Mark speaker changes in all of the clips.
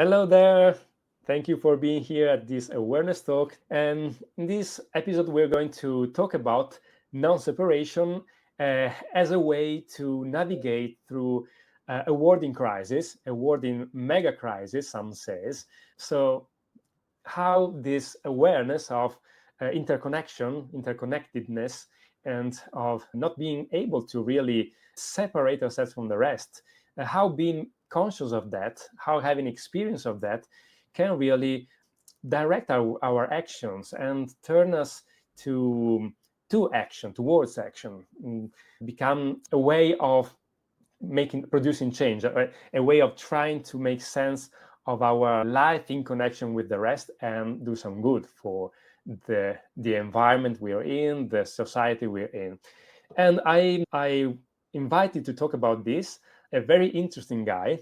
Speaker 1: Hello there. Thank you for being here at this awareness talk. And in this episode, we're going to talk about non-separation as a way to navigate through a world crisis, a world mega crisis, some says. So how this awareness of interconnection, interconnectedness, and of not being able to really separate ourselves from the rest, how being conscious of that, how having experience of that can really direct our actions and turn us to action, towards action, become a way of producing change, a way of trying to make sense of our life in connection with the rest and do some good for the environment we are in, the society we're in. And I invited to talk about this a very interesting guy,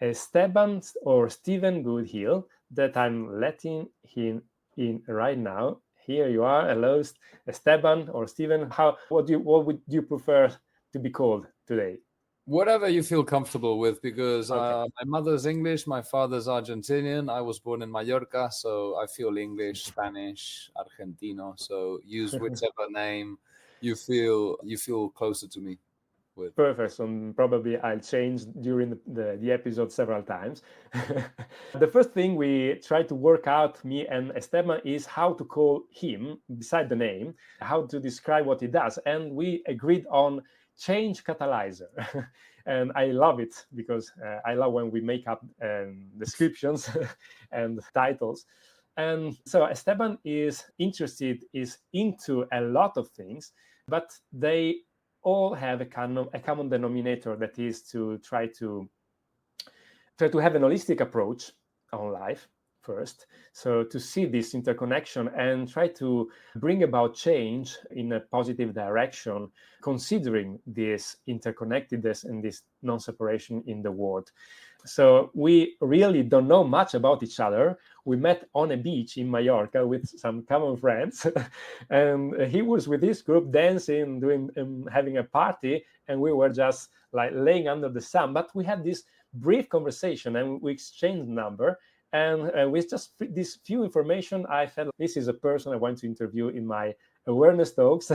Speaker 1: Esteban or Steven Goode Hill, that I'm letting him in right now. Here you are. Hello, Esteban or Steven. What would you prefer to be called today?
Speaker 2: Whatever you feel comfortable with, because
Speaker 1: Okay.
Speaker 2: my mother's English, my father's Argentinian. I was born in Mallorca, so I feel English, Spanish, Argentino. So use whichever name you feel closer to me with.
Speaker 1: Perfect. So probably I'll change during the episode several times. The first thing we try to work out, me and Esteban, is how to call him beside the name, how to describe what he does. And we agreed on change chatalyzer. And I love it because I love when we make up descriptions and titles. And so Esteban is into a lot of things, but they all have a common denominator, that is to try to have an holistic approach on life first. So to see this interconnection and try to bring about change in a positive direction, considering this interconnectedness and this non-separation in the world. So we really don't know much about each other. We met on a beach in Mallorca with some common friends, and he was with this group dancing, having a party, and we were just like laying under the sun. But we had this brief conversation, and we exchanged number. And with just this few information, I felt this is a person I want to interview in my awareness talks.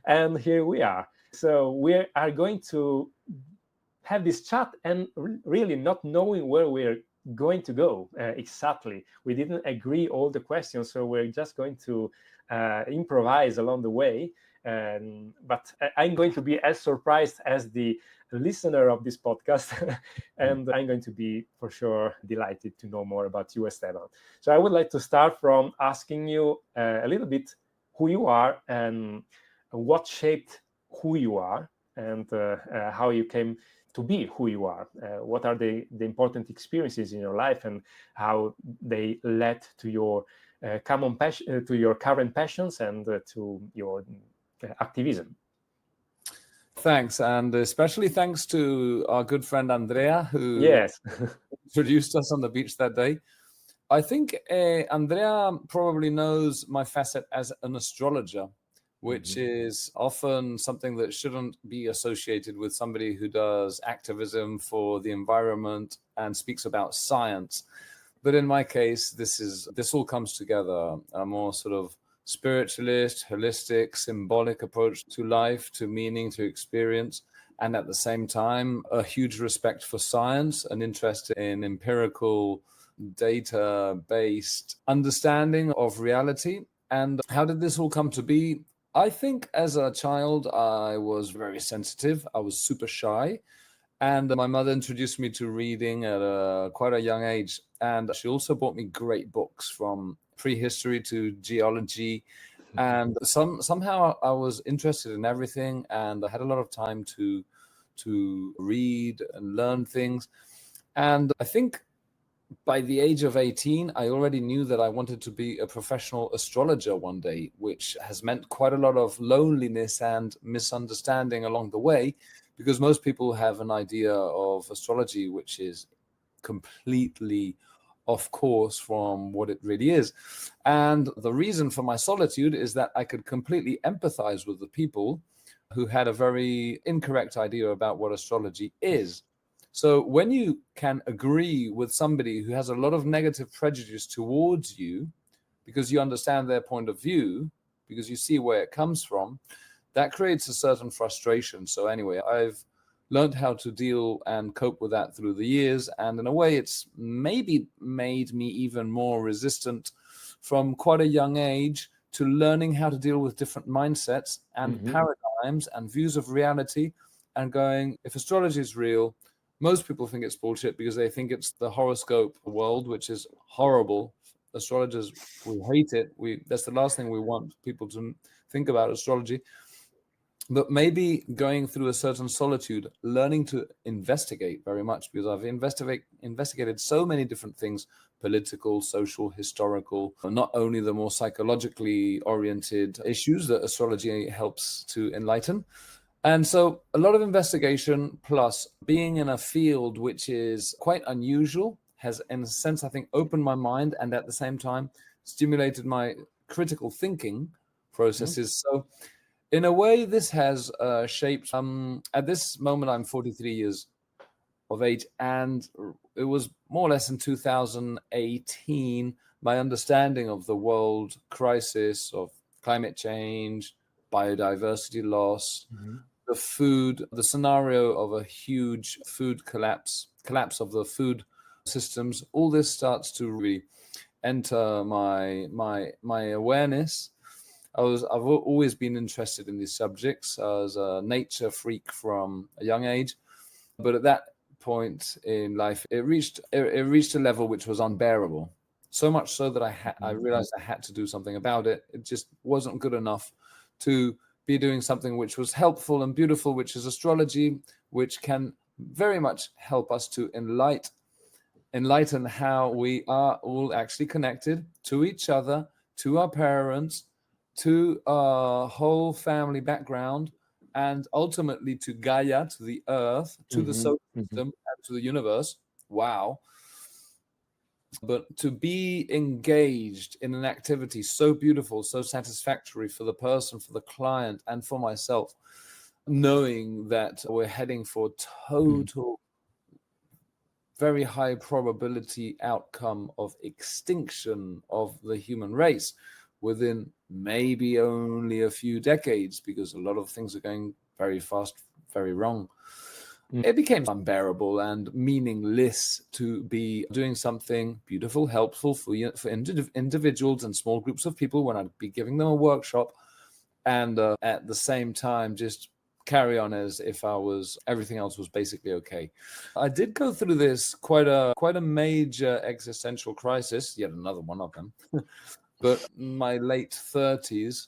Speaker 1: And here we are. So we are going to have this chat and really not knowing where we're going to go exactly. We didn't agree all the questions, so we're just going to improvise along the way. But I'm going to be as surprised as the listener of this podcast, and I'm going to be for sure delighted to know more about you, Esteban. So I would like to start from asking you a little bit who you are and what shaped who you are, and how you came to be who you are. What are the important experiences in your life, and how they led to your common passion, to your current passions, and to your activism.
Speaker 2: Thanks, and especially thanks to our good friend Andrea, who
Speaker 1: Yes.
Speaker 2: introduced us on the beach that day. I think Andrea probably knows my facet as an astrologer, which is often something that shouldn't be associated with somebody who does activism for the environment and speaks about science. But in my case, this all comes together, a more sort of spiritualist, holistic, symbolic approach to life, to meaning, to experience, and at the same time, a huge respect for science, an interest in empirical, data-based understanding of reality. And how did this all come to be? I think as a child, I was very sensitive. I was super shy. And my mother introduced me to reading at quite a young age. And she also bought me great books, from prehistory to geology. And somehow I was interested in everything, and I had a lot of time to read and learn things. And I think by the age of 18, I already knew that I wanted to be a professional astrologer one day, which has meant quite a lot of loneliness and misunderstanding along the way, because most people have an idea of astrology which is completely off course from what it really is. And the reason for my solitude is that I could completely empathize with the people who had a very incorrect idea about what astrology is. So when you can agree with somebody who has a lot of negative prejudice towards you, because you understand their point of view, because you see where it comes from, that creates a certain frustration. So anyway, I've learned how to deal and cope with that through the years. And in a way, it's maybe made me even more resistant from quite a young age to learning how to deal with different mindsets and paradigms and views of reality, and going, if astrology is real, most people think it's bullshit because they think it's the horoscope world, which is horrible. Astrologers, we hate it. That's the last thing we want people to think about astrology. But maybe going through a certain solitude, learning to investigate very much, because I've investigated so many different things, political, social, historical, not only the more psychologically oriented issues that astrology helps to enlighten. And so a lot of investigation plus being in a field which is quite unusual has, in a sense, I think, opened my mind and at the same time stimulated my critical thinking processes. So in a way, this has shaped, at this moment, I'm 43 years of age, and it was more or less in 2018, my understanding of the world crisis, of climate change, biodiversity loss, the scenario of a huge food collapse of the food systems, all this starts to really enter my awareness. I've always been interested in these subjects. I was a nature freak from a young age, but at that point in life, it reached a level which was unbearable. So much so that I realized I had to do something about it. It just wasn't good enough to be doing something which was helpful and beautiful, which is astrology, which can very much help us to enlighten how we are all actually connected to each other, to our parents, to our whole family background, and ultimately to Gaia, to the earth, to the solar system, and to the universe. Wow. But to be engaged in an activity so beautiful, so satisfactory for the person, for the client, and for myself, knowing that we're heading for total, very high probability outcome of extinction of the human race within maybe only a few decades, because a lot of things are going very fast, very wrong. It became unbearable and meaningless to be doing something beautiful, helpful for individuals and small groups of people when I'd be giving them a workshop, and at the same time just carry on as if everything else was basically okay. I did go through this quite a major existential crisis, yet another one of them, but my late 30s,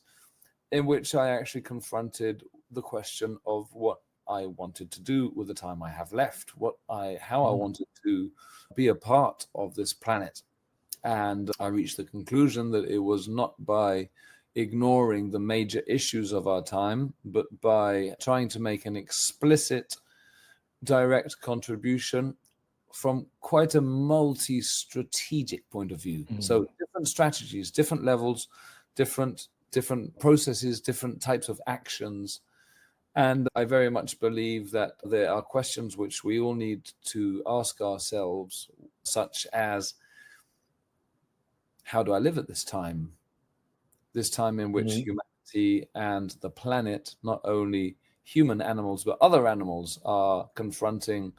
Speaker 2: in which I actually confronted the question of what I wanted to do with the time I have left, how I wanted to be a part of this planet. And I reached the conclusion that it was not by ignoring the major issues of our time, but by trying to make an explicit, direct contribution from quite a multi-strategic point of view. So different strategies, different levels, different processes, different types of actions. And I very much believe that there are questions which we all need to ask ourselves, such as, how do I live at this time? This time in which humanity and the planet, not only human animals, but other animals, are confronting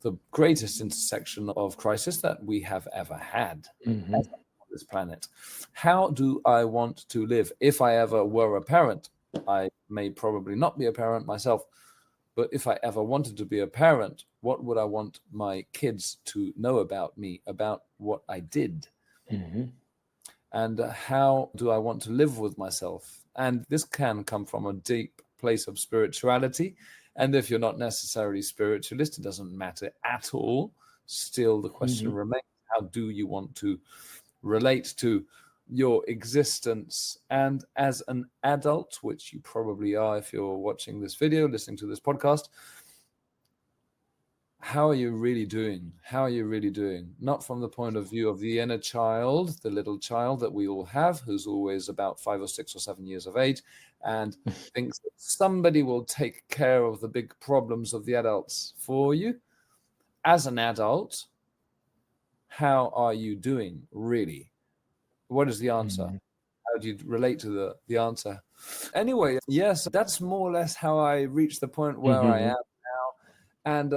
Speaker 2: the greatest intersection of crisis that we have ever had on this planet. How do I want to live? If I ever were a parent, I may probably not be a parent myself, but if I ever wanted to be a parent, what would I want my kids to know about me, about what I did? And how do I want to live with myself? And this can come from a deep place of spirituality. And if you're not necessarily spiritualist, it doesn't matter at all. Still, the question remains, how do you want to relate to your existence? And as an adult, which you probably are if you're watching this video, listening to this podcast, how are you really doing? How are you really doing? Not from the point of view of the inner child, the little child that we all have, who's always about 5 or 6 or 7 years of age and thinks that somebody will take care of the big problems of the adults for you. as an adult, how are you doing really? What is the answer?
Speaker 1: Mhm.
Speaker 2: How do you relate to the answer? Anyway, yes, that's more or less how I reached the point where I am
Speaker 1: Mhm.
Speaker 2: now. And I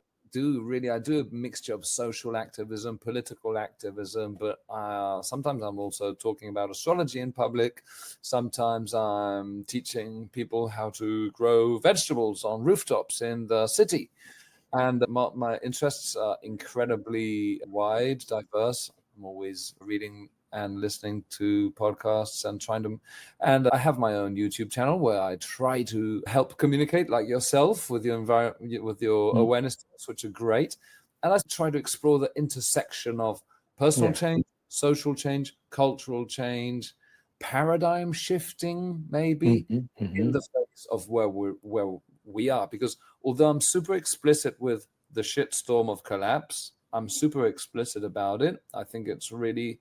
Speaker 2: do a mixture of social activism, political activism, but sometimes I'm also talking about astrology in public. Sometimes I'm teaching people how to grow vegetables on rooftops in the city. And my interests are incredibly wide, diverse. I'm always reading and listening to podcasts and and I have my own YouTube channel where I try to help communicate, like yourself, with your with your
Speaker 1: Mm.
Speaker 2: awareness, which are great. And I try to explore the intersection of personal
Speaker 1: Yeah.
Speaker 2: change, social change, cultural change, paradigm shifting, maybe,
Speaker 1: Mhm.
Speaker 2: in
Speaker 1: Mhm.
Speaker 2: the face of where we are. Because although I'm super explicit with the shitstorm of collapse, I'm super explicit about it. I think it's really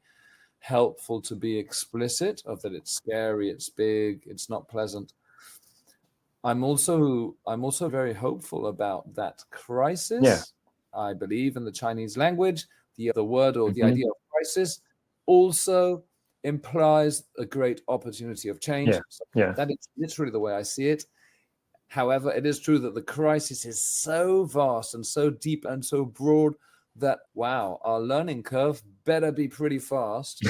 Speaker 2: helpful to be explicit of that. It's scary, it's big, it's not pleasant. I'm also very hopeful about that
Speaker 1: Yeah.
Speaker 2: crisis. I believe in the Chinese language, the word or the
Speaker 1: Mhm.
Speaker 2: idea of crisis also implies a great opportunity of change.
Speaker 1: Yeah.
Speaker 2: So
Speaker 1: Yeah.
Speaker 2: that is literally the way I see it. However, it is true that the crisis is so vast and so deep and so broad that, wow, our learning curve better be pretty fast.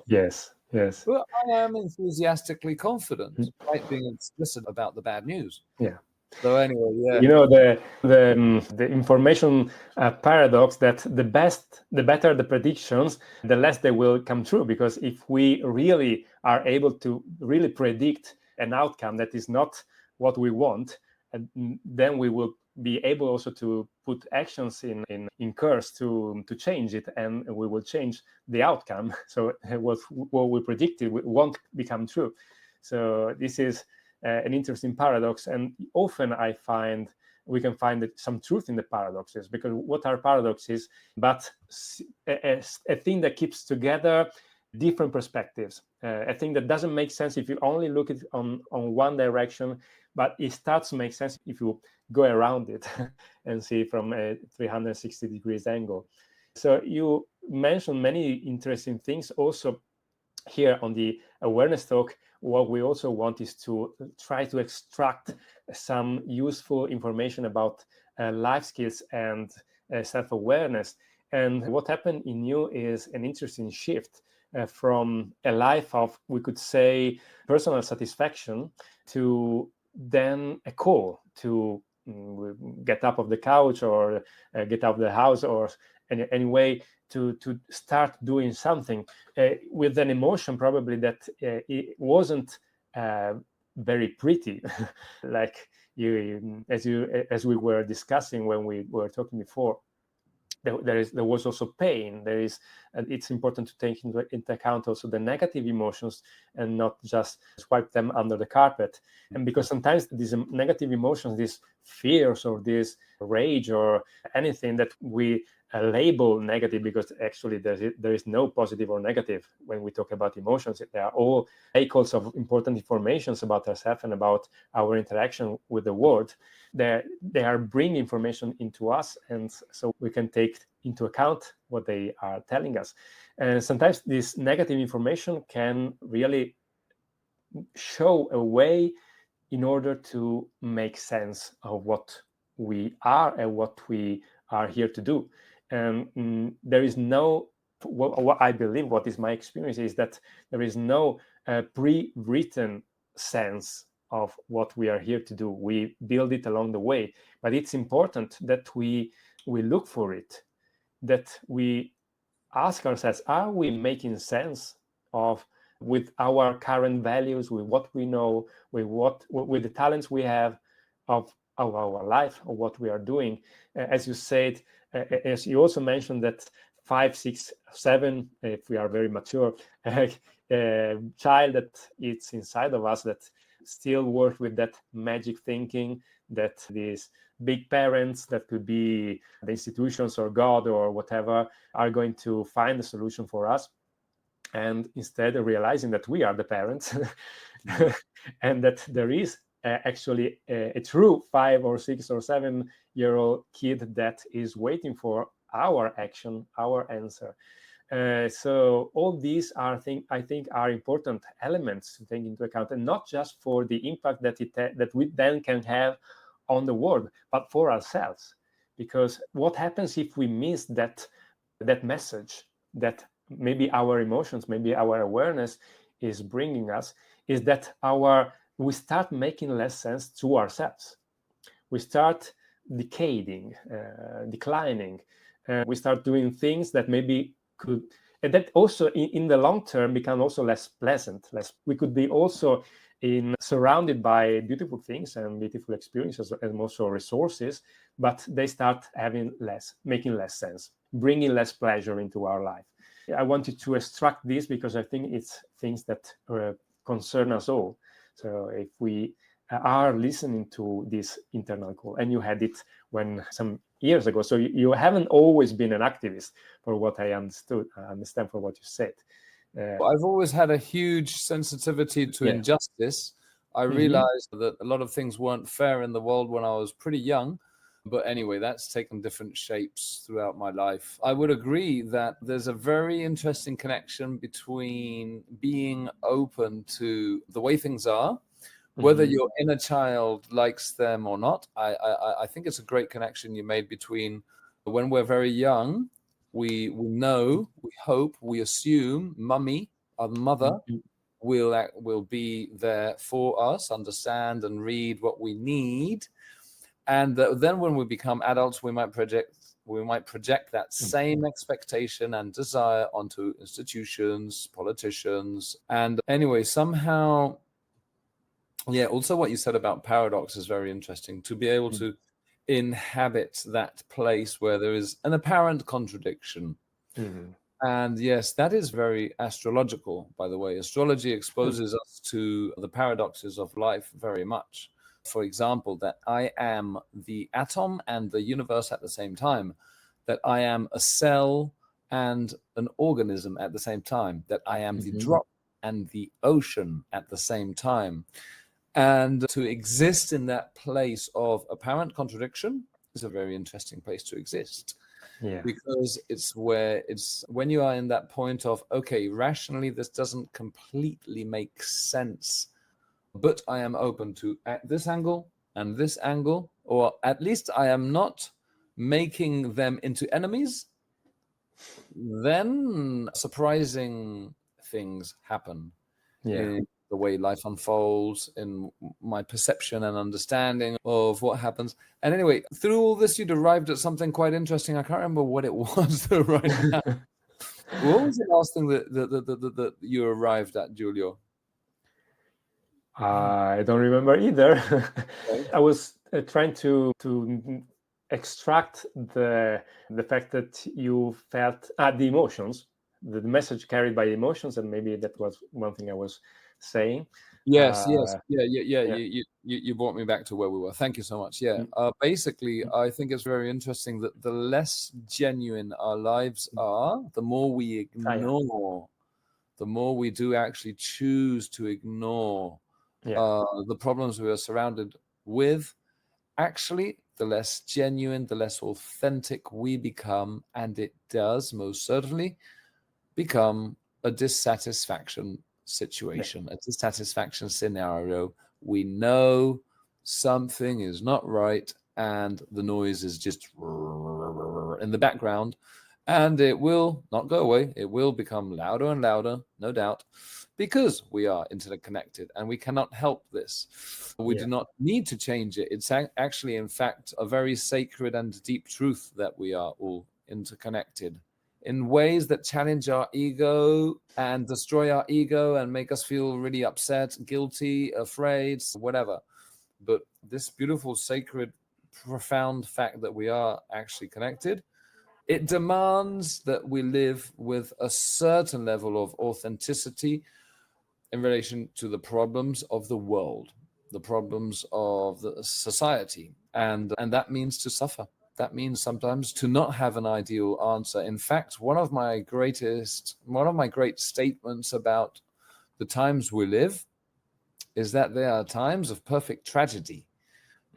Speaker 1: Yes. Yes.
Speaker 2: But I am enthusiastically confident,
Speaker 1: Mm.
Speaker 2: despite being explicit about the bad news.
Speaker 1: Yeah.
Speaker 2: So anyway, yeah.
Speaker 1: You know, the information paradox, that the better the predictions, the less they will come true. Because if we really are able to really predict an outcome that is not what we want, and then we will be able also to put actions in course to change it, and we will change the outcome. So what we predicted won't become true. So this is an interesting paradox, and often I find we can find some truth in the paradoxes. Because what are paradoxes but a thing that keeps together different perspectives, a thing that doesn't make sense if you only look at it on one direction, but it starts to make sense if you go around it and see from a 360 degrees angle. So you mentioned many interesting things also here on the awareness talk. What we also want is to try to extract some useful information about life skills and self-awareness. And what happened in you is an interesting shift from a life of, we could say, personal satisfaction, to then a call to get up of the couch, or get out of the house, or any way to start doing something with an emotion probably that it wasn't very pretty. Like as we were discussing when we were talking before, there was also pain. And it's important to take into account also the negative emotions, and not just swipe them under the carpet. And because sometimes these negative emotions, these fears or this rage or anything that we label negative, because actually there is no positive or negative when we talk about emotions. They are all vehicles of important informations about ourselves and about our interaction with the world. They are bringing information into us, and so we can take into account what they are telling us. And sometimes this negative information can really show a way in order to make sense of what we are and what we are here to do. And there is no, what I believe, what is my experience, is that there is no pre-written sense of what we are here to do. We build it along the way, but it's important that we look for it, that we ask ourselves, are we making sense of, with our current values, with what we know, with the talents we have, of our life, or what we are doing? As you said, as you also mentioned, that 5, 6, 7, if we are very mature, child that it's inside of us, that still work with that magic thinking, that these big parents, that could be the institutions or God or whatever, are going to find a solution for us. And instead of realizing that we are the parents, and that there is actually a true 5 or 6 or 7 5-year-old kid that is waiting for our action, our answer. So all these are I think are important elements to take into account, and not just for the impact that we then can have on the world, but for ourselves. Because what happens if we miss that message that maybe our emotions, maybe our awareness is bringing us, is that we start making less sense to ourselves. We start decaying, declining. We start doing things that maybe could, and that also in the long term become also less pleasant. We could be also surrounded by beautiful things and beautiful experiences and also resources, but they start making less sense, bringing less pleasure into our life. I wanted to extract this because I think it's things that concern us all. So if we are listening to this internal call, and you had it some years ago, so you haven't always been an activist, for what I understand from what you said.
Speaker 2: I've always had a huge sensitivity to injustice. I realized that a lot of things weren't fair in the world when I was pretty young. But anyway, that's taken different shapes throughout my life. I would agree that there's a very interesting connection between being open to the way things are, whether your inner child likes them or not. I think it's a great connection you made between when we're very young, we know, we hope, we assume mummy, our mother, will be there for us, understand and read what we need. And then when we become adults, we might project that same expectation and desire onto institutions, politicians. And anyway, somehow, also what you said about paradox is very interesting, to be able to inhabit that place where there is an apparent contradiction. And yes, that is very astrological, by the way. Astrology exposes us to the paradoxes of life very much. For example, that I am the atom and the universe at the same time, that I am a cell and an organism at the same time, that I am the drop and the ocean at the same time. And to exist in that place of apparent contradiction is a very interesting place to exist. Because it's when you are in that point of, okay, rationally, this doesn't completely make sense, but I am open to at this angle and this angle, or at least I am not making them into enemies, then surprising things happen in the way life unfolds, in my perception and understanding of what happens. And anyway, through all this, you'd arrived at something quite interesting. I can't remember what it was right now. What was the last thing that you arrived at, Giulio?
Speaker 1: I don't remember either. I was trying to extract the fact that you felt the emotions, the message carried by emotions, and maybe that was one thing I was saying.
Speaker 2: Yes. You brought me back to where we were. Thank you so much. Basically, I think it's very interesting that the less genuine our lives are, the more we ignore, the more we do actually choose to ignore the problems we are surrounded with. Actually, the less genuine, the less authentic we become, and it does most certainly become a dissatisfaction situation, a dissatisfaction scenario. We know something is not right, and the noise is just in the background, and it will not go away. It will become louder and louder, no doubt, because we are interconnected, and we cannot help this. We do not need to change it. It's actually, in fact, a very sacred and deep truth that we are all interconnected in ways that challenge our ego and destroy our ego and make us feel really upset, guilty, afraid, whatever. But this beautiful, sacred, profound fact that we are actually connected, it demands that we live with a certain level of authenticity in relation to the problems of the world, the problems of the society. And that means to suffer. That means sometimes to not have an ideal answer. In fact, one of my great statements about the times we live is that there are times of perfect tragedy.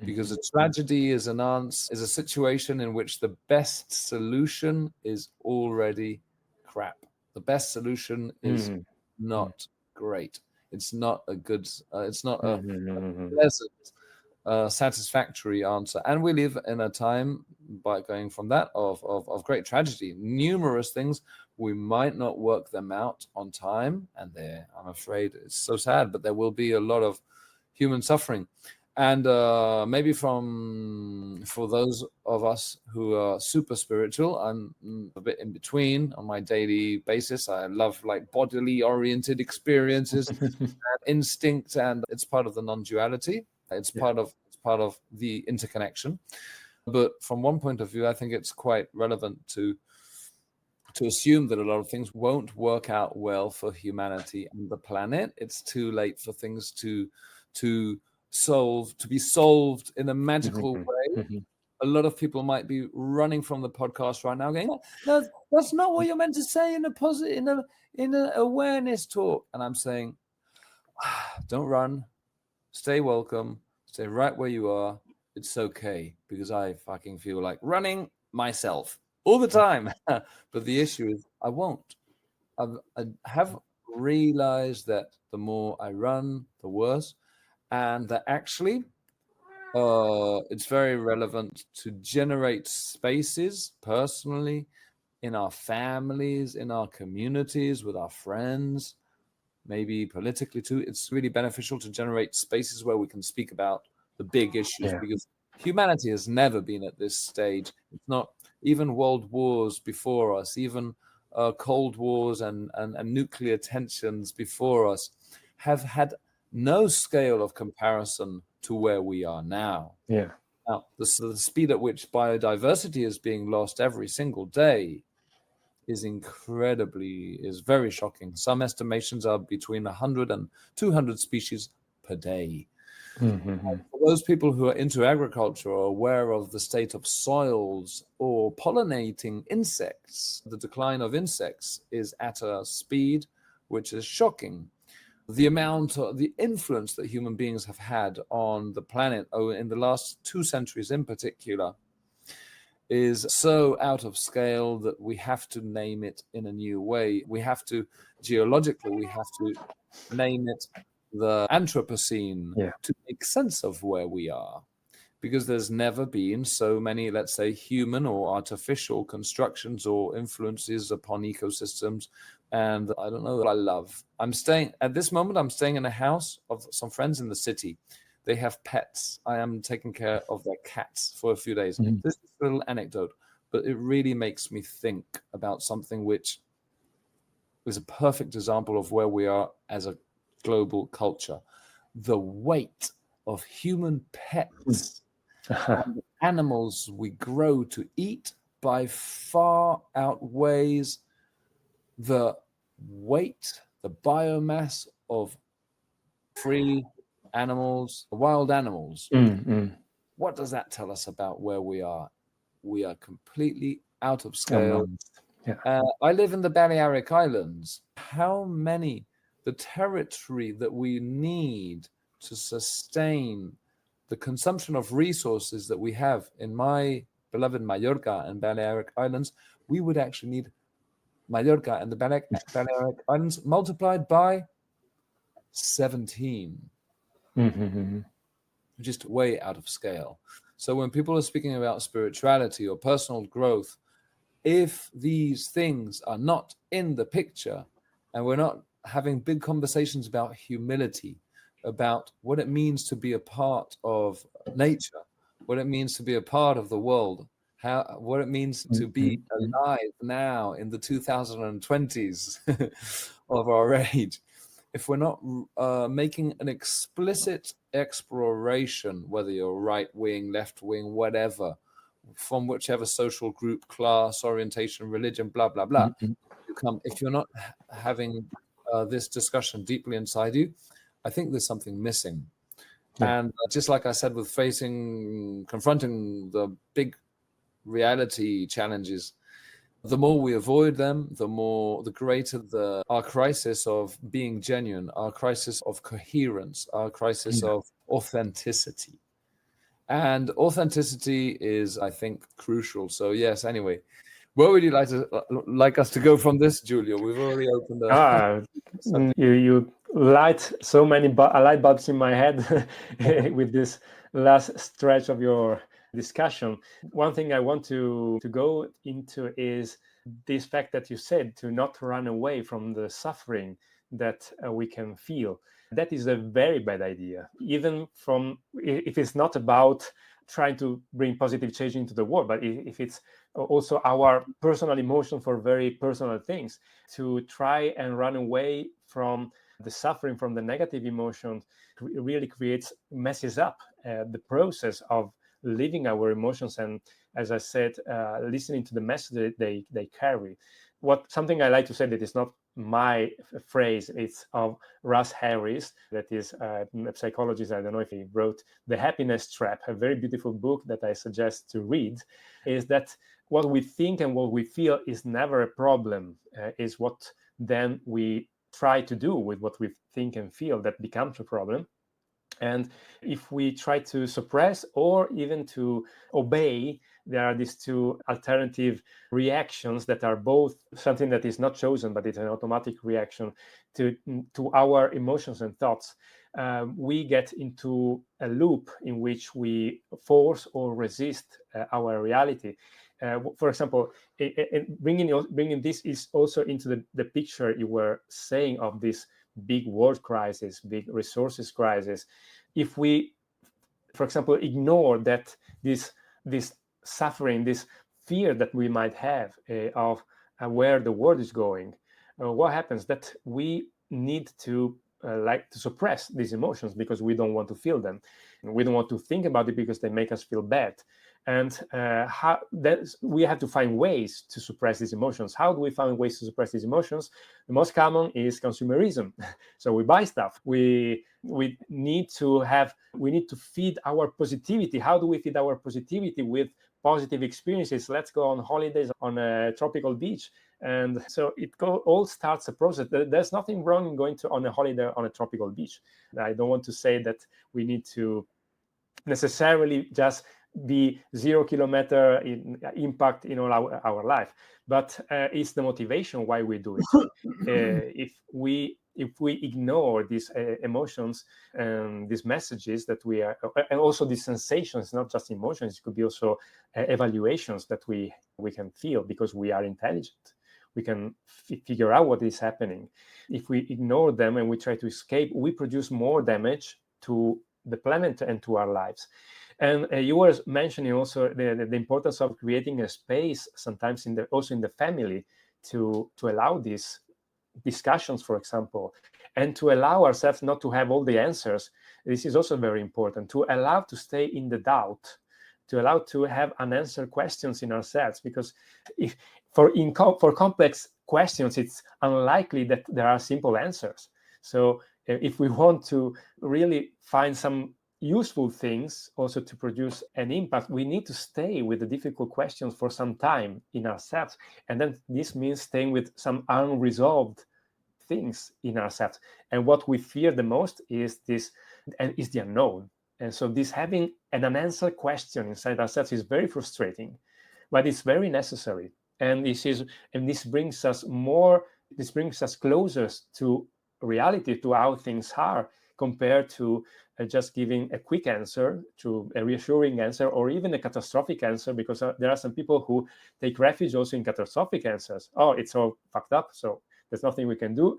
Speaker 2: because a tragedy is is a situation in which the best solution is already crap. The best solution is not great. It's not a good. It's not a pleasant, satisfactory answer. And we live in a time, by going from that, of great tragedy. Numerous things, we might not work them out on time, and I'm afraid it's so sad, but there will be a lot of human suffering. And maybe for those of us who are super spiritual, I'm a bit in between on my daily basis. I love like bodily oriented experiences, and instinct, and it's part of the non-duality. It's part of the interconnection. But from one point of view, I think it's quite relevant to assume that a lot of things won't work out well for humanity and the planet. It's too late for things to be solved in a magical way. A lot of people might be running from the podcast right now going, no, that's not what you're meant to say in an awareness talk. And I'm saying, don't run, stay welcome, stay right where you are. It's okay, because I fucking feel like running myself all the time. But the issue is I won't. I have realized that the more I run, the worse. And that actually it's very relevant to generate spaces personally, in our families, in our communities, with our friends, maybe politically too. It's really beneficial to generate spaces where we can speak about the big issues, because humanity has never been at this stage. It's not even world wars before us, even Cold Wars and nuclear tensions before us have had no scale of comparison to where we are now. Now, the speed at which biodiversity is being lost every single day is very shocking. Some estimations are between 100 and 200 species per day. For those people who are into agriculture or aware of the state of soils or pollinating insects, the decline of insects is at a speed which is shocking. The influence that human beings have had on the planet in the last 2 centuries in particular is so out of scale that we have to name it in a new way. Geologically, we have to name it the Anthropocene to make sense of where we are. Because there's never been so many, let's say, human or artificial constructions or influences upon ecosystems. And I don't know what I love. At this moment, I'm staying in a house of some friends in the city. They have pets. I am taking care of their cats for a few days. This is a little anecdote, but it really makes me think about something which is a perfect example of where we are as a global culture. The weight of human pets and the animals we grow to eat by far outweighs the weight, the biomass of free animals, wild animals. What does that tell us about where we are? We are completely out of scale. I live in the Balearic Islands. The territory that we need to sustain the consumption of resources that we have in my beloved Mallorca and Balearic Islands, we would actually need Mallorca and the Balearic Islands multiplied by 17, just way out of scale. So when people are speaking about spirituality or personal growth, if these things are not in the picture and we're not having big conversations about humility, about what it means to be a part of nature, what it means to be a part of the world, what it means to be alive now in the 2020s of our age. If we're not making an explicit exploration, whether you're right wing, left wing, whatever, from whichever social group, class, orientation, religion, blah, blah, blah, if you're not having this discussion deeply inside you, I think there's something missing. And just like I said, with confronting the big reality challenges, the more we avoid them, the greater our crisis of being genuine, our crisis of coherence, our crisis of authenticity. And authenticity is, I think, crucial. So yes, anyway, where would you like us to go from this, Giulio? We've already opened
Speaker 1: You light so many light bulbs in my head with this last stretch of your discussion. One thing I want to go into is this fact that you said, to not run away from the suffering that we can feel. That is a very bad idea, even if it's not about trying to bring positive change into the world, but if it's also our personal emotion for very personal things, to try and run away from the suffering, from the negative emotions, really messes up the process of living our emotions, and, as I said, listening to the message they carry. Something I like to say that is not my phrase, it's of Russ Harris, that is a psychologist. I don't know if he wrote The Happiness Trap, a very beautiful book that I suggest to read, is that what we think and what we feel is never a problem, is what then we try to do with what we think and feel that becomes a problem. And if we try to suppress or even to obey, there are these two alternative reactions that are both something that is not chosen, but it's an automatic reaction to our emotions and thoughts. We get into a loop in which we force or resist our reality. For example, bringing this is also into the picture you were saying of this big world crisis, big resources crisis. If we, for example, ignore that this suffering, this fear that we might have of where the world is going, what happens? That we need to suppress these emotions because we don't want to feel them. We don't want to think about it because they make us feel bad. And we have to find ways to suppress these emotions. How do we find ways to suppress these emotions? The most common is consumerism. So we buy stuff. We need to feed our positivity. How do we feed our positivity? With positive experiences. Let's go on holidays on a tropical beach. And so all starts a process. There's nothing wrong in going on a holiday on a tropical beach. I don't want to say that we need to necessarily just be 0 kilometer impact in all our life, but it's the motivation why we do it. If we ignore these emotions and these messages that we are, and also these sensations, not just emotions, it could be also evaluations that we can feel because we are intelligent. We can figure out what is happening. If we ignore them and we try to escape, we produce more damage to the planet and to our lives. And you were mentioning also the importance of creating a space sometimes also in the family to allow these discussions, for example, and to allow ourselves not to have all the answers. This is also very important, to allow to stay in the doubt, to allow to have unanswered questions in ourselves, because for complex questions, it's unlikely that there are simple answers. So if we want to really find some useful things also to produce an impact, we need to stay with the difficult questions for some time in ourselves. And then this means staying with some unresolved things in ourselves. And what we fear the most is the unknown. And so this having an unanswered question inside ourselves is very frustrating, but it's very necessary. And this brings us closer to reality, to how things are, compared to just giving a quick answer, to a reassuring answer, or even a catastrophic answer, because there are some people who take refuge also in catastrophic answers. Oh, it's all fucked up, so there's nothing we can do.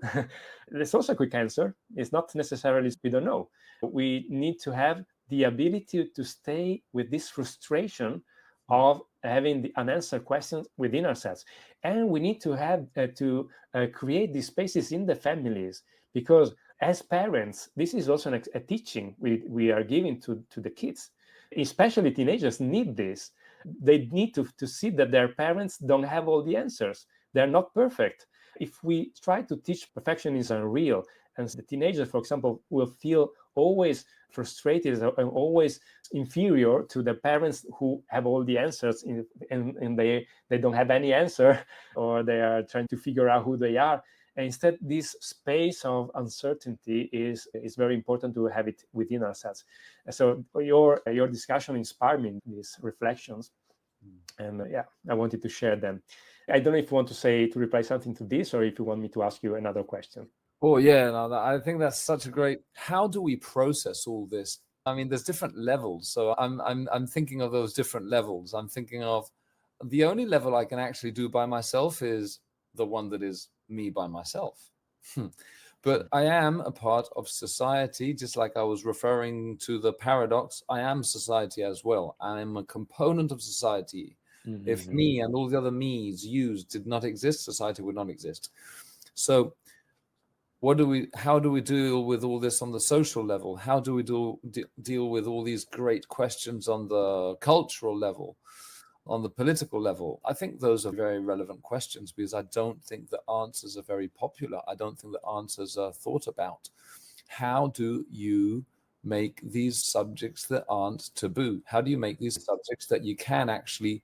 Speaker 1: There's also a quick answer. It's not necessarily we don't know. We need to have the ability to stay with this frustration of having the unanswered questions within ourselves. And we need to have to create these spaces in the families, because as parents, this is also a teaching we are giving to the kids. Especially teenagers need this. They need to see that their parents don't have all the answers. They're not perfect. If we try to teach perfection is unreal, and the teenagers, for example, will feel always frustrated and always inferior to the parents who have all the answers, and they don't have any answer, or they are trying to figure out who they are. And instead, this space of uncertainty is very important to have it within ourselves. So your discussion inspired me in these reflections, and I wanted to share them. I don't know if you want to reply something to this, or if you want me to ask you another question.
Speaker 2: Oh yeah, no, I think that's such a great. How do we process all this? I mean, there's different levels. So I'm thinking of those different levels. I'm thinking of the only level I can actually do by myself is the one that is me by myself. But I am a part of society, just like I was referring to the paradox. I am society as well. I am a component of society. Mm-hmm. If me and all the other me's, yous did not exist, society would not exist. So how do we deal with all this on the social level? How do we deal with all these great questions on the cultural level, on the political level? I think those are very relevant questions, because I don't think the answers are very popular. I don't think the answers are thought about. How do you make these subjects that aren't taboo? How do you make these subjects that you can actually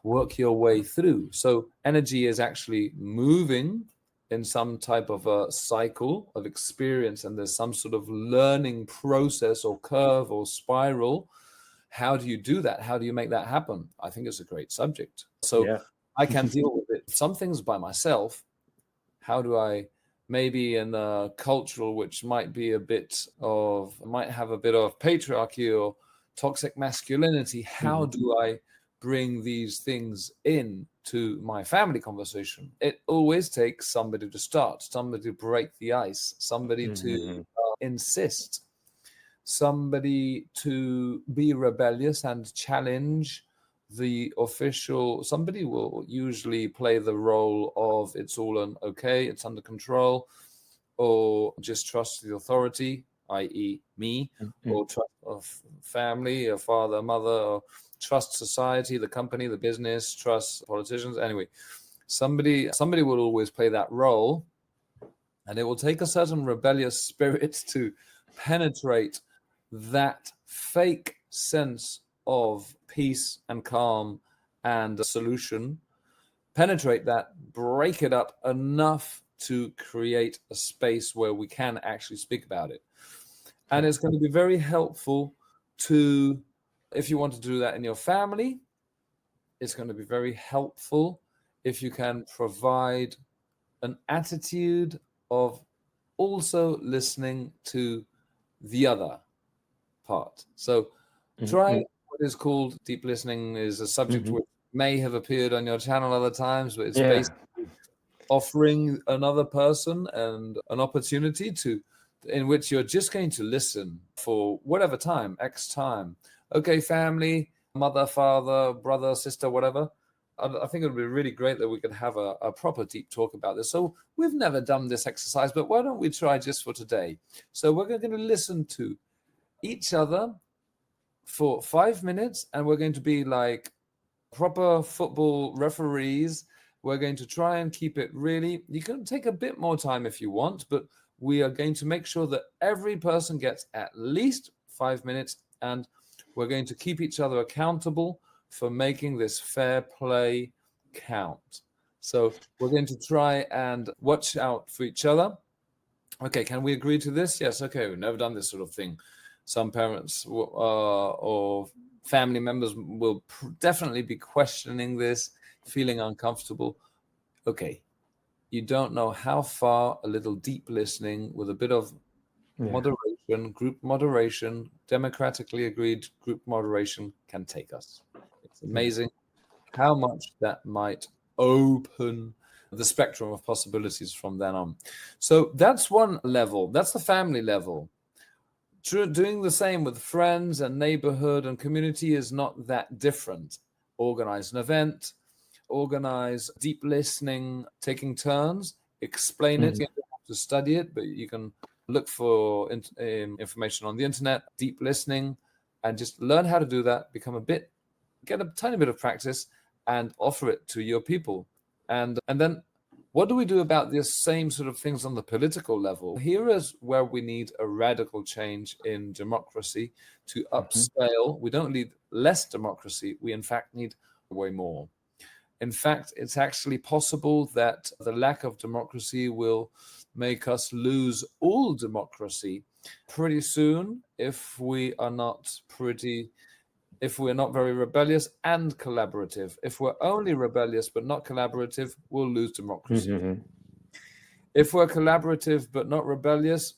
Speaker 2: work your way through? So energy is actually moving in some type of a cycle of experience, and there's some sort of learning process or curve or spiral. How do you do that? How do you make that happen? I think it's a great subject. So I can deal with it. Some things by myself. How do I, maybe in a cultural, which might have a bit of patriarchy or toxic masculinity, how do I bring these things in to my family conversation? It always takes somebody to start, somebody to break the ice, somebody to insist, somebody to be rebellious and challenge the official. Somebody will usually play the role of it's all okay, it's under control, or just trust the authority, i.e. me, or trust of family, a father, mother, or trust society, the company, the business, trust politicians. Anyway, somebody will always play that role, and it will take a certain rebellious spirit to penetrate that fake sense of peace and calm and solution, penetrate that, break it up enough to create a space where we can actually speak about it. And it's going to be very helpful to, if you want to do that in your family, it's going to be very helpful if you can provide an attitude of also listening to the other part. So try what is called deep listening. Is a subject which may have appeared on your channel other times, but it's basically offering another person and an opportunity in which you're just going to listen for whatever time, X time. Okay, family, mother, father, brother, sister, whatever. I think it would be really great that we could have a proper deep talk about this. So we've never done this exercise, but why don't we try just for today? So we're going to listen to each other for 5 minutes, and we're going to be like proper football referees. We're going to try and keep it really, you can take a bit more time if you want, but we are going to make sure that every person gets at least 5 minutes, and we're going to keep each other accountable for making this fair play count. So we're going to try and watch out for each other. Okay, can we agree to this? Yes, okay, we've never done this sort of thing. Some parents or family members will definitely be questioning this, feeling uncomfortable. Okay, you don't know how far a little deep listening with a bit of moderation, group moderation, democratically agreed group moderation can take us. It's amazing how much that might open the spectrum of possibilities from then on. So that's one level. That's the family level. Doing the same with friends and neighborhood and community is not that different. Organize an event, organize deep listening, taking turns, explain it. You don't have to study it, but you can look for information on the internet, deep listening, and just learn how to do that, get a tiny bit of practice and offer it to your people. And then what do we do about the same sort of things on the political level? Here is where we need a radical change in democracy to upscale. We don't need less democracy. We, in fact, need way more. In fact, it's actually possible that the lack of democracy will make us lose all democracy pretty soon if we're not very rebellious and collaborative. If we're only rebellious but not collaborative, we'll lose democracy.
Speaker 1: Mm-hmm.
Speaker 2: If we're collaborative but not rebellious,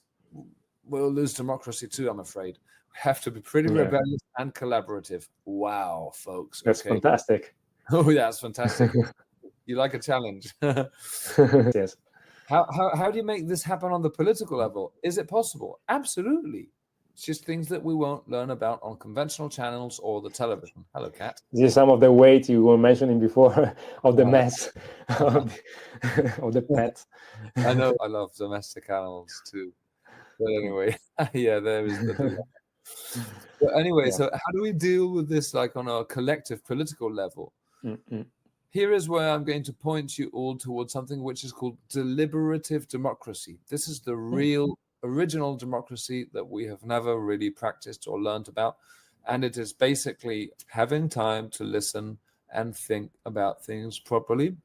Speaker 2: we'll lose democracy too, I'm afraid. We have to be pretty rebellious and collaborative. Wow, folks.
Speaker 1: That's fantastic.
Speaker 2: Oh, yeah, that's fantastic. You like a challenge.
Speaker 1: Yes.
Speaker 2: How do you make this happen on the political level? Is it possible? Absolutely. It's just things that we won't learn about on conventional channels or the television. Hello, Kat.
Speaker 1: This is some of the weight you were mentioning before of the mess of the pets.
Speaker 2: I know I love domestic animals too. But anyway, yeah, there is the dilemma. But anyway, so how do we deal with this like on a collective political level?
Speaker 1: Mm-hmm.
Speaker 2: Here is where I'm going to point you all towards something which is called deliberative democracy. This is the real original democracy that we have never really practiced or learned about. And it is basically having time to listen and think about things properly.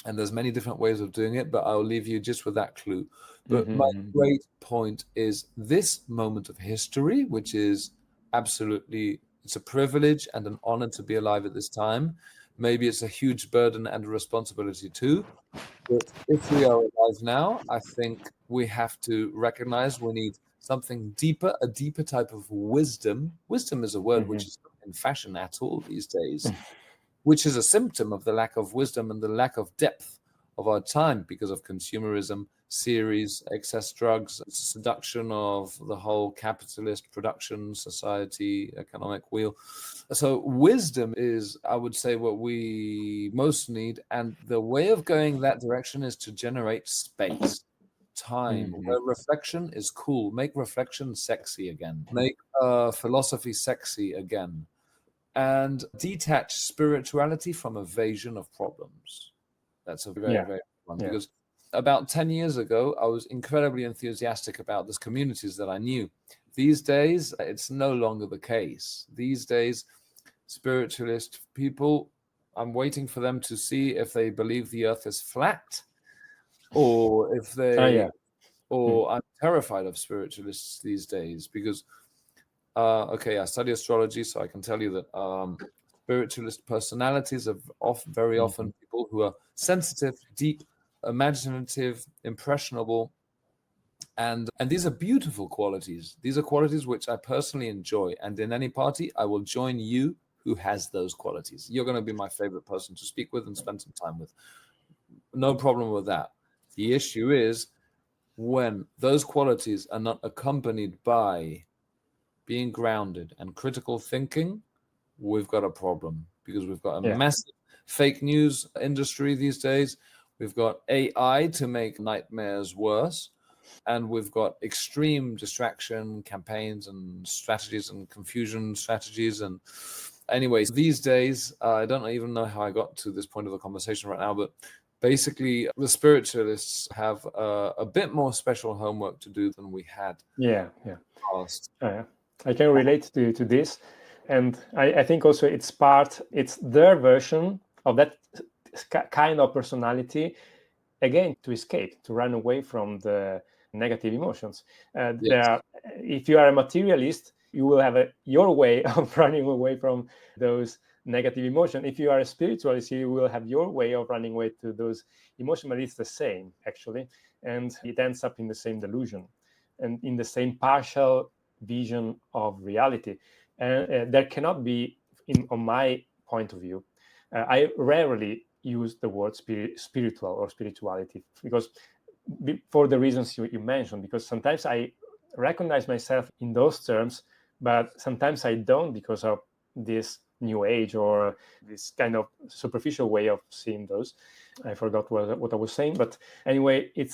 Speaker 2: And there's many different ways of doing it, but I'll leave you just with that clue. But my great point is this moment of history, which is absolutely, it's a privilege and an honor to be alive at this time. Maybe it's a huge burden and a responsibility too. But if we are alive now, I think we have to recognize we need something deeper, a deeper type of wisdom. Wisdom is a word which is not in fashion at all these days, which is a symptom of the lack of wisdom and the lack of depth of our time because of consumerism, series, excess drugs, seduction of the whole capitalist production society, economic wheel. So wisdom is, I would say, what we most need. And the way of going that direction is to generate space, time, where reflection is cool. Make reflection sexy again. Make philosophy sexy again. And detach spirituality from evasion of problems. That's a very, very one. Because about 10 years ago, I was incredibly enthusiastic about the communities that I knew. These days, it's no longer the case. These days, spiritualist people, I'm waiting for them to see if they believe the earth is flat or if they, or I'm terrified of spiritualists these days because I study astrology, so I can tell you that spiritualist personalities are very often people who are sensitive, deep, imaginative, impressionable, and these are beautiful qualities. These are qualities which I personally enjoy, and in any party, I will join you who has those qualities. You're going to be my favorite person to speak with and spend some time with. No problem with that. The issue is when those qualities are not accompanied by being grounded and critical thinking, we've got a problem because we've got a massive fake news industry these days. We've got AI to make nightmares worse. And we've got extreme distraction campaigns and strategies and confusion strategies. And anyways, these days, I don't even know how I got to this point of the conversation right now, but basically the spiritualists have a bit more special homework to do than we had. Past.
Speaker 1: I can relate to this. And I think also it's their version of that kind of personality, again, to escape, to run away from the negative emotions. If you are a materialist, you will have your way of running away from those negative emotions. If you are a spiritualist, you will have your way of running away to those emotions, but it's the same, actually. And it ends up in the same delusion and in the same partial vision of reality. And there cannot be, on my point of view, I rarely use the word spiritual or spirituality because for the reasons you mentioned, because sometimes I recognize myself in those terms, but sometimes I don't because of this new age or this kind of superficial way of seeing those. I forgot what I was saying, but anyway, it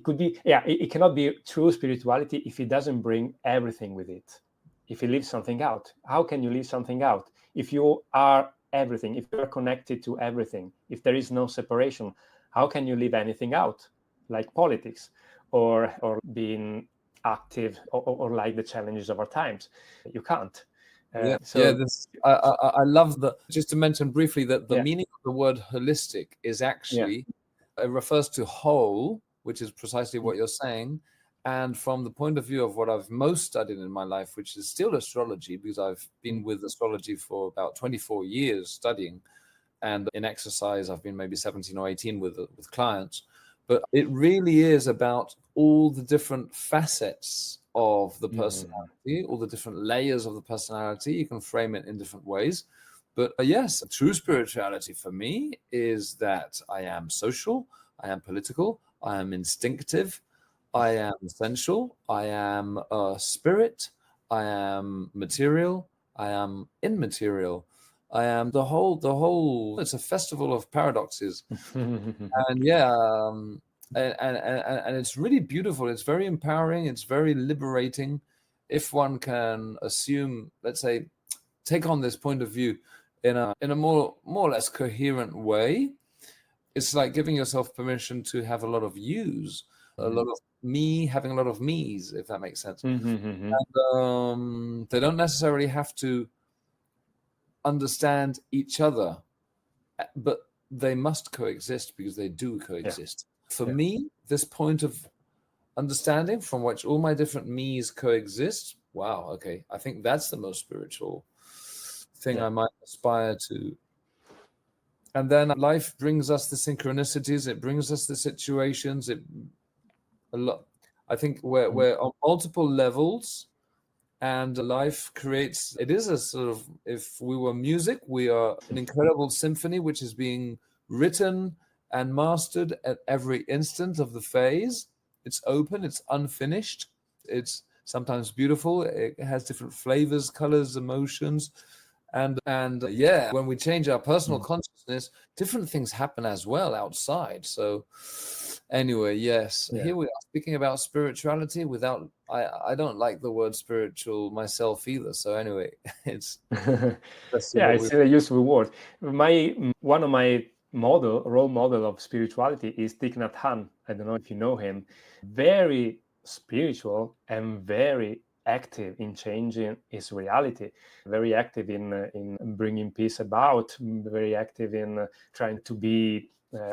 Speaker 1: could be, it cannot be true spirituality if it doesn't bring everything with it. If you leave something out, how can you leave something out? If you are everything, if you are connected to everything, if there is no separation, how can you leave anything out? Like politics or being active or like the challenges of our times. You can't.
Speaker 2: Yeah, yeah.
Speaker 1: So
Speaker 2: I love the. Just to mention briefly that the
Speaker 1: yeah,
Speaker 2: meaning of the word holistic is
Speaker 1: yeah,
Speaker 2: actually it refers to whole, which is precisely
Speaker 1: mm,
Speaker 2: what you're saying. And from the point of view of what I've most studied in my life, which is still astrology, because I've been
Speaker 1: mm,
Speaker 2: with astrology for about 24 years studying, and in exercise I've been maybe 17 or 18 with clients. But it really is about all the different facets of the
Speaker 1: mm,
Speaker 2: personality, all the different layers of the personality. You can frame it in different ways. But yes, true spirituality for me is that I am social, I am political, I am instinctive, I am essential, I am a spirit, I am material, I am immaterial. I am the whole. It's a festival of paradoxes, and yeah, and it's really beautiful. It's very empowering. It's very liberating, if one can assume, let's say, take on this point of view in a more or less coherent way. It's like giving yourself permission to have a lot of yous, a lot of me having a lot of me's, if that makes sense.
Speaker 1: mm,
Speaker 2: And they don't necessarily have to understand each other, but they must coexist because they do
Speaker 1: yeah,
Speaker 2: coexist. For
Speaker 1: yeah,
Speaker 2: me, this point of understanding from which all my different me's coexist, wow, okay, I think that's the most spiritual thing
Speaker 1: yeah.
Speaker 2: I might aspire to. And then life brings us the synchronicities, it brings us the situations, it a lot. I think
Speaker 1: Mm,
Speaker 2: we're on multiple levels, and life creates, it is a sort of, if we were music, we are an incredible symphony which is being written and mastered at every instant of the phase. It's open, it's unfinished, it's sometimes beautiful, it has different flavors, colors, emotions. And yeah, when we change our personal
Speaker 1: mm.
Speaker 2: consciousness, different things happen as well outside. So anyway, yes,
Speaker 1: Yeah.
Speaker 2: here we are speaking about spirituality without, I don't like the word spiritual myself either. So anyway, it's let's see
Speaker 1: Yeah,
Speaker 2: what
Speaker 1: it's
Speaker 2: we.
Speaker 1: still a useful word. One of my role model of spirituality is Thich Nhat Hanh. I don't know if you know him. Very spiritual and very active in changing his reality. Very active in bringing peace about. Very active in trying to be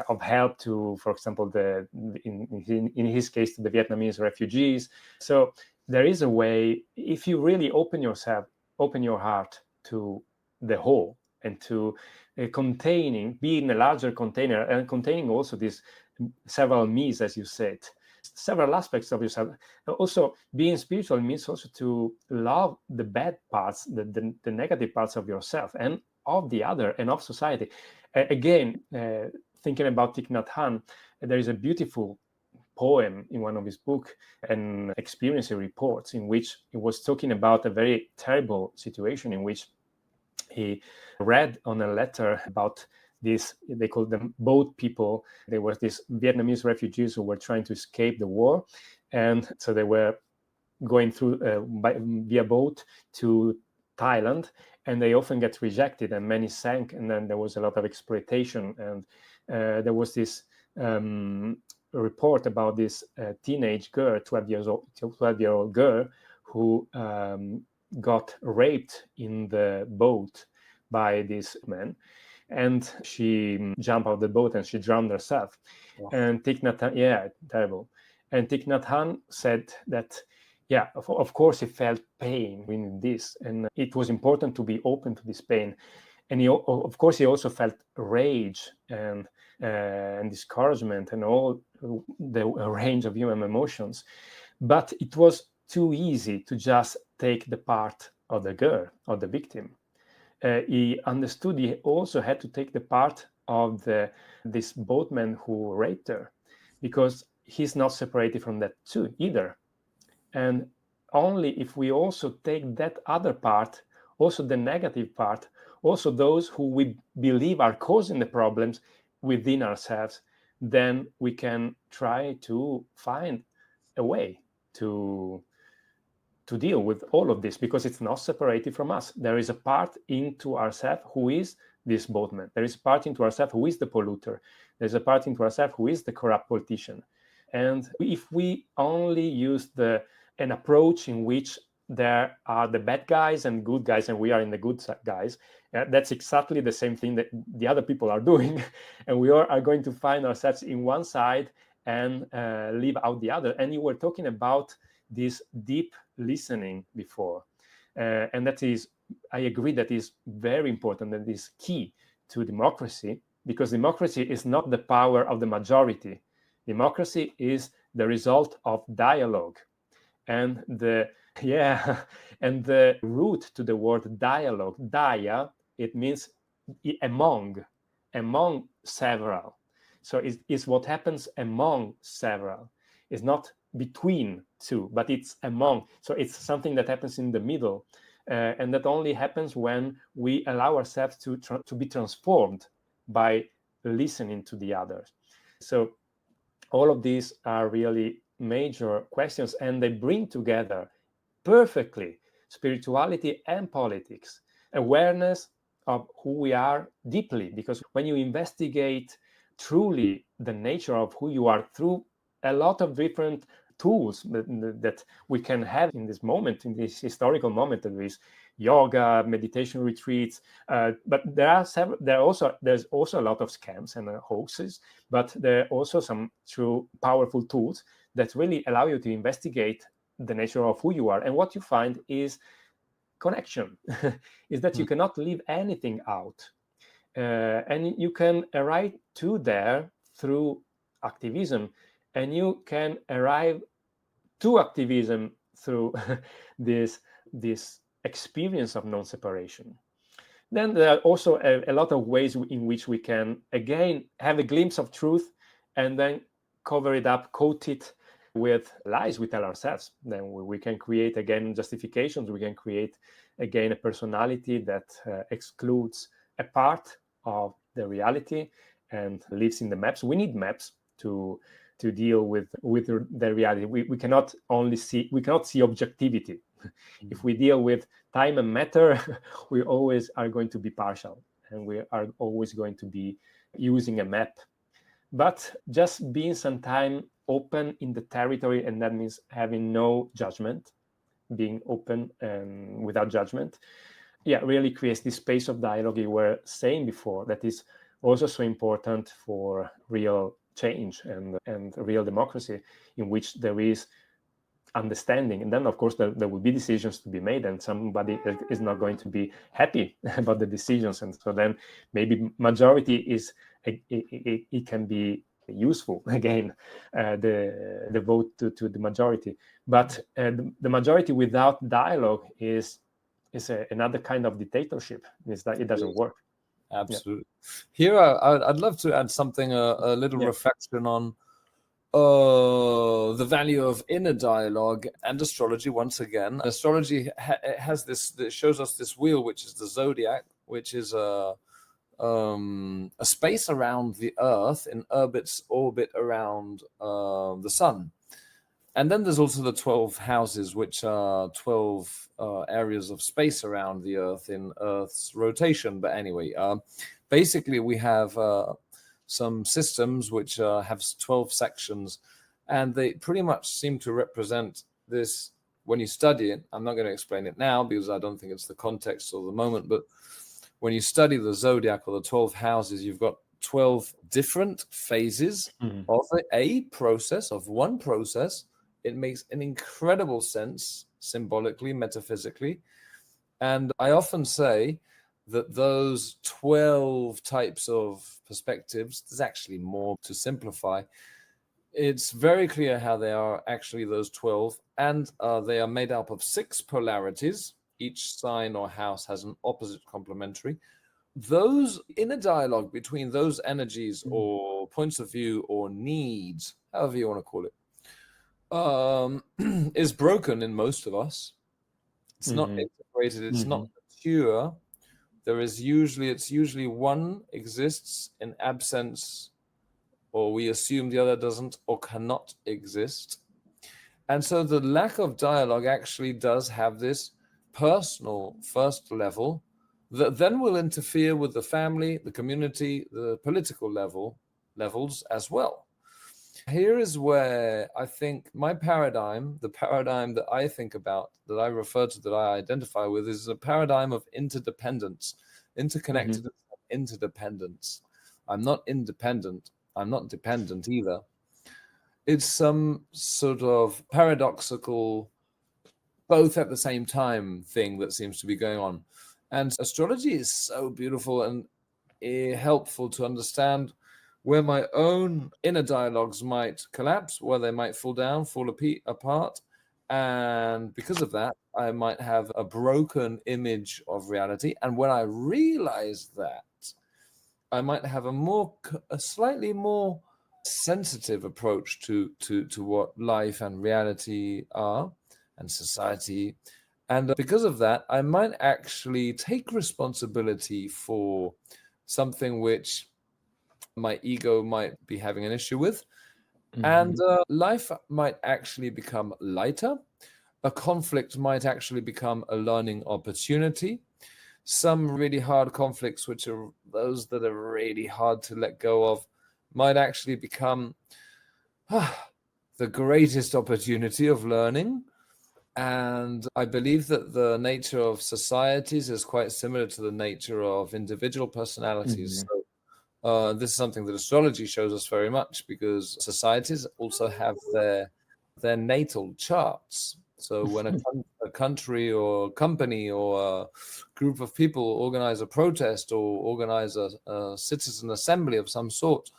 Speaker 1: of help to, for example, in his case, to the Vietnamese refugees. So there is a way, if you really open your heart to the whole, and to being a larger container and containing also these several me's, as you said, several aspects of yourself. Also, being spiritual means also to love the bad parts, the negative parts of yourself and of the other and of society. Again, thinking about Thich Nhat Hanh, there is a beautiful poem in one of his books and experience reports in which he was talking about a very terrible situation in which he read on a letter about this, they called them boat people. There were these Vietnamese refugees who were trying to escape the war, and so they were going through via boat to Thailand, and they often get rejected, and many sank, and then there was a lot of exploitation. And there was this report about this teenage girl, 12-year-old girl, who got raped in the boat by this man, and she jumped out of the boat and she drowned herself.
Speaker 2: Wow.
Speaker 1: And Thich Nhat Hanh, yeah, terrible. And Thich Nhat Hanh said that, yeah, of course he felt pain in this, and it was important to be open to this pain. And of course, he also felt rage and discouragement and all the range of human emotions. But it was too easy to just take the part of the girl, of the victim. He understood he also had to take the part of this boatman who raped her, because he's not separated from that too either. And only if we also take that other part, also the negative part, also those who we believe are causing the problems within ourselves, then we can try to find a way to deal with all of this, because it's not separated from us. There is a part into ourselves who is this boatman. There is a part into ourselves who is the polluter. There's a part into ourselves who is the corrupt politician. And if we only use an approach in which there are the bad guys and good guys, and we are in the good guys. That's exactly the same thing that the other people are doing, and we are going to find ourselves in one side and leave out the other. And you were talking about this deep listening before, and that is, I agree, that is very important, that is key to democracy, because democracy is not the power of the majority. Democracy is the result of dialogue. And the root to the word dialogue, dia, it means among several. So it's what happens among several. It's not between two, but it's among. So it's something that happens in the middle. And that only happens when we allow ourselves to be transformed by listening to the others. So all of these are really major questions, and they bring together perfectly spirituality and politics, awareness of who we are deeply, because when you investigate truly the nature of who you are through a lot of different tools that we can have in this moment, in this historical moment, that is yoga, meditation retreats, but there's also a lot of scams and hoaxes, but there are also some true powerful tools that really allow you to investigate the nature of who you are. And what you find is connection, is that you cannot leave anything out, and you can arrive to there through activism, and you can arrive to activism through this experience of non-separation. Then there are also a lot of ways in which we can, again, have a glimpse of truth and then cover it up, coat it with lies we tell ourselves. Then we can create, again, justifications. We can create, again, a personality that excludes a part of the reality and lives in the maps. We need maps to deal with the reality. We cannot see objectivity. If we deal with time and matter, we always are going to be partial, and we are always going to be using a map. But just being sometime open in the territory, and that means having no judgment, being open and without judgment, really creates this space of dialogue you were saying before, that is also so important for real change and real democracy, in which there is understanding. And then, of course, there will be decisions to be made, and somebody is not going to be happy about the decisions. And so then maybe majority it can be useful, again, the vote to the majority. But the majority without dialogue is another kind of dictatorship. Is that it doesn't work.
Speaker 2: Absolutely. Here, I'd love to add something, a little reflection on the value of inner dialogue and astrology. Once again, astrology has this, that shows us this wheel, which is the zodiac, which is a space around the Earth in orbit around the Sun. And then there's also the 12 houses, which are 12 areas of space around the Earth in Earth's rotation. But anyway, basically we have some systems which have 12 sections, and they pretty much seem to represent this when you study it. I'm not going to explain it now because I don't think it's the context or the moment, but when you study the zodiac or the 12 houses, you've got 12 different phases of a process, of one process. It makes an incredible sense symbolically, metaphysically. And I often say that those 12 types of perspectives, there's actually more to simplify. It's very clear how they are actually those 12, and they are made up of 6 polarities. Each sign or house has an opposite complementary. Those inner dialogue between those energies or points of view or needs, however you want to call it, is broken in most of us. It's not integrated. It's not mature. It's usually one exists in absence, or we assume the other doesn't or cannot exist. And so the lack of dialogue actually does have this personal first level that then will interfere with the family, the community, the political levels as well. Here is where I think my paradigm, the paradigm that I think about, that I refer to, that I identify with, is a paradigm of interdependence, interconnectedness, interdependence. I'm not independent. I'm not dependent either. It's some sort of paradoxical, both at the same time thing that seems to be going on. And astrology is so beautiful and helpful to understand where my own inner dialogues might collapse, where they might fall down, fall apart. And because of that, I might have a broken image of reality. And when I realize that, I might have a slightly more sensitive approach to what life and reality are, and society. And because of that, I might actually take responsibility for something which my ego might be having an issue with. And life might actually become lighter. A conflict might actually become a learning opportunity. Some really hard conflicts, which are those that are really hard to let go of, might actually become the greatest opportunity of learning. And I believe that the nature of societies is quite similar to the nature of individual personalities. So this is something that astrology shows us very much, because societies also have their natal charts. So when a country or company or a group of people organize a protest or organize a citizen assembly of some sort,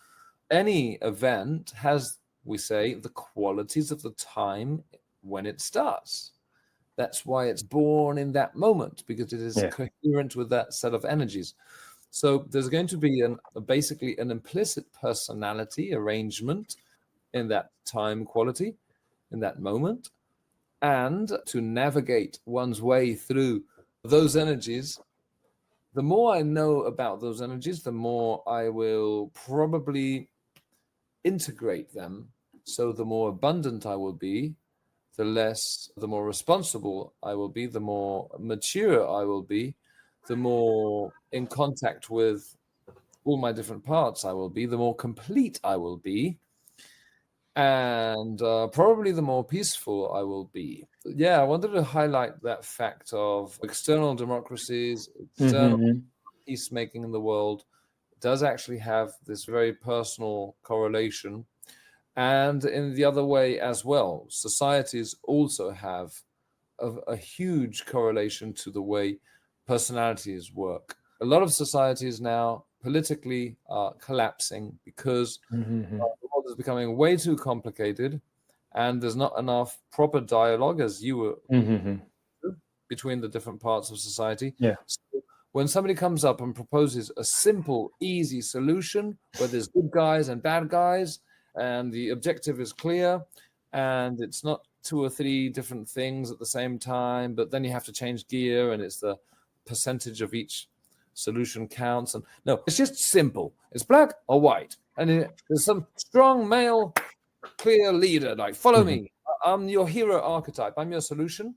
Speaker 2: any event has, we say, the qualities of the time when it starts. That's why it's born in that moment, because it is coherent with that set of energies. So there's going to be basically an implicit personality arrangement in that time quality, in that moment. And to navigate one's way through those energies, the more I know about those energies, the more I will probably integrate them. So the more abundant I will be, the more responsible I will be, the more mature I will be, the more in contact with all my different parts I will be, the more complete I will be, and probably the more peaceful I will be. Yeah, I wanted to highlight that fact of external democracies, external peacemaking in the world does actually have this very personal correlation. And in the other way as well, societies also have a huge correlation to the way personalities work. A lot of societies now politically are collapsing because the world is becoming way too complicated, and there's not enough proper dialogue, as you were, between the different parts of society. So when somebody comes up and proposes a simple, easy solution where there's good guys and bad guys, and the objective is clear, and it's not 2 or 3 different things at the same time, but then you have to change gear, and it's the percentage of each solution counts. And no, it's just simple. It's black or white, and there's some strong male clear leader, like, follow me, I'm your hero archetype, I'm your solution.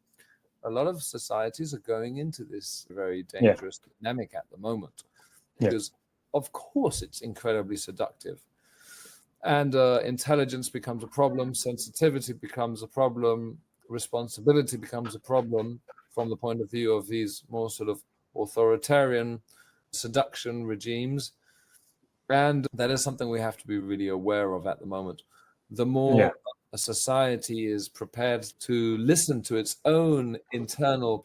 Speaker 2: A lot of societies are going into this very dangerous dynamic at the moment, because of course it's incredibly seductive, and intelligence becomes a problem, sensitivity becomes a problem, responsibility becomes a problem from the point of view of these more sort of authoritarian seduction regimes. And that is something we have to be really aware of at the moment. The more a society is prepared to listen to its own internal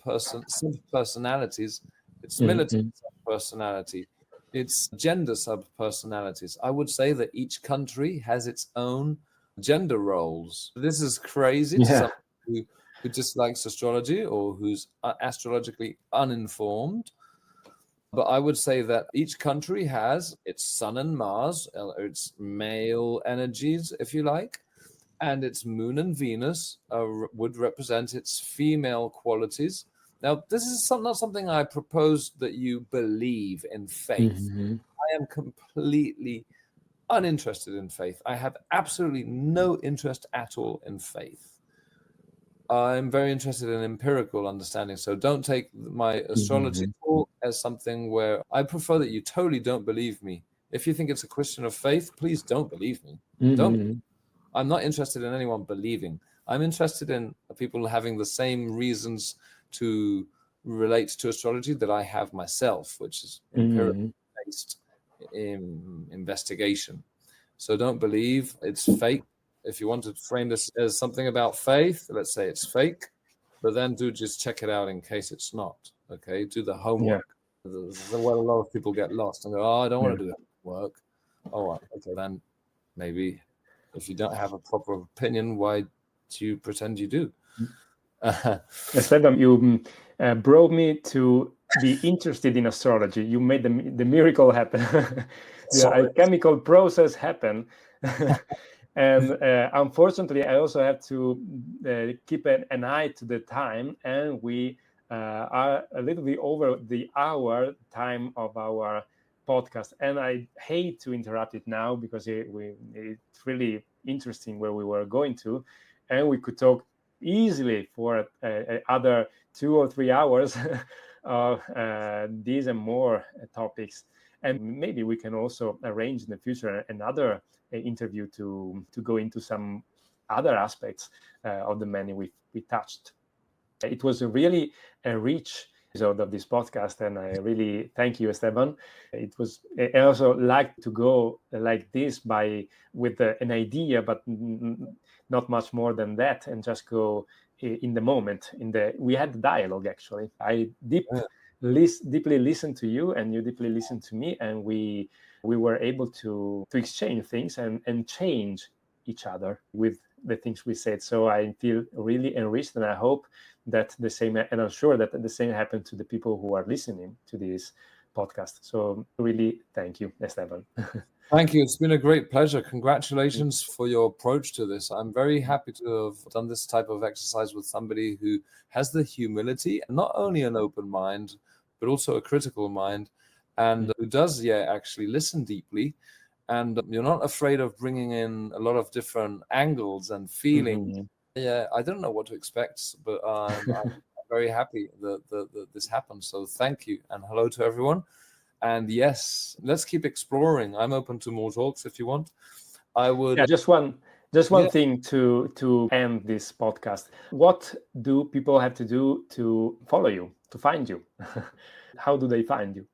Speaker 2: personalities, its militant personality, its gender sub-personalities. I would say that each country has its own gender roles. This is crazy to someone who dislikes astrology or who's astrologically uninformed. But I would say that each country has its Sun and Mars, its male energies, if you like, and its Moon and Venus would represent its female qualities. Now, this is not something I propose that you believe in faith. I am completely uninterested in faith. I have absolutely no interest at all in faith. I'm very interested in empirical understanding. So don't take my astrology talk as something where I prefer that you totally don't believe me. If you think it's a question of faith, please don't believe me. Don't. I'm not interested in anyone believing. I'm interested in people having the same reasons to relate to astrology that I have myself, which is empirical based in investigation. So don't believe it's fake. If you want to frame this as something about faith, let's say it's fake, but then do just check it out in case it's not. Okay, do the homework. Where a lot of people get lost and go, oh, I don't want to do homework. All right, okay, then maybe if you don't have a proper opinion, why do you pretend you do?
Speaker 1: Esteban, you brought me to be interested in astrology. You made the miracle happen. The alchemical process happen. And unfortunately, I also have to keep an eye to the time, and we are a little bit over the hour time of our podcast. And I hate to interrupt it now because it's really interesting where we were going to, and we could talk easily for other 2 or 3 hours of these and more topics. And maybe we can also arrange in the future another interview to go into some other aspects of the many we touched. It was really a rich episode of this podcast, and I really thank you, Esteban. It was. I also like to go like this with an idea, but not much more than that, and just go in the moment. We had the dialogue actually. I deeply listened to you, and you deeply listened to me, and we were able to exchange things and change each other with the things we said. So I feel really enriched, and I hope that the same, and I'm sure that the same happened to the people who are listening to this podcast. So really, thank you, Esteban.
Speaker 2: Thank you. It's been a great pleasure. Congratulations for your approach to this. I'm very happy to have done this type of exercise with somebody who has the humility, and not only an open mind, but also a critical mind, and who does, actually listen deeply. And you're not afraid of bringing in a lot of different angles and feelings. Yeah, I don't know what to expect, but I'm very happy that this happened. So thank you, and hello to everyone. And yes, let's keep exploring. I'm open to more talks if you want. I would.
Speaker 1: Yeah, just one thing to end this podcast. What do people have to do to follow you, to find you? How do they find you?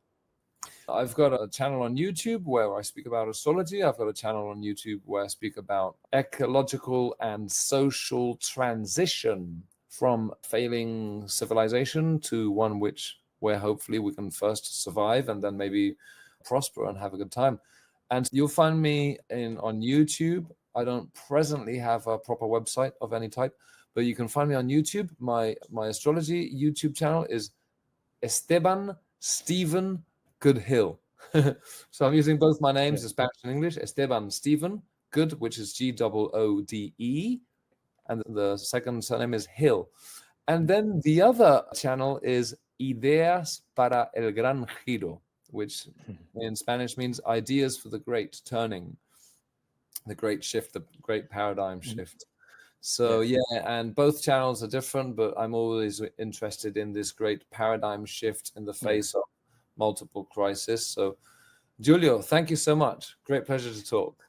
Speaker 2: I've got a channel on YouTube where I speak about astrology. I've got a channel on YouTube where I speak about ecological and social transition from failing civilization to one where hopefully we can first survive and then maybe prosper and have a good time. And you'll find me on YouTube. I don't presently have a proper website of any type, but you can find me on YouTube. My astrology YouTube channel is Esteban Steven Goode Hill. So I'm using both my names in Spanish and English. Esteban Steven Goode, which is Goode, and the second surname is Hill. And then the other channel is Ideas para el Gran Giro, which in Spanish means ideas for the great turning, the great shift, the great paradigm shift. So and both channels are different, but I'm always interested in this great paradigm shift in the face of multiple crises. So Giulio, thank you so much. Great pleasure to talk.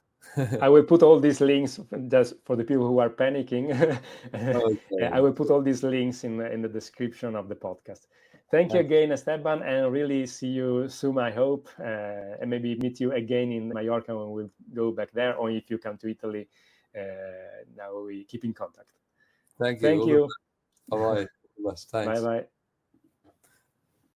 Speaker 1: I will put all these links just for the people who are panicking.
Speaker 2: Okay.
Speaker 1: I will put all these links in the description of the podcast. Thank you again, Esteban, and really see you soon, I hope, and maybe meet you again in Mallorca when we'll go back there, or if you come to Italy, now we keep in contact.
Speaker 2: Thank you.
Speaker 1: Thank you.
Speaker 2: All right. Thanks.
Speaker 1: Bye-bye.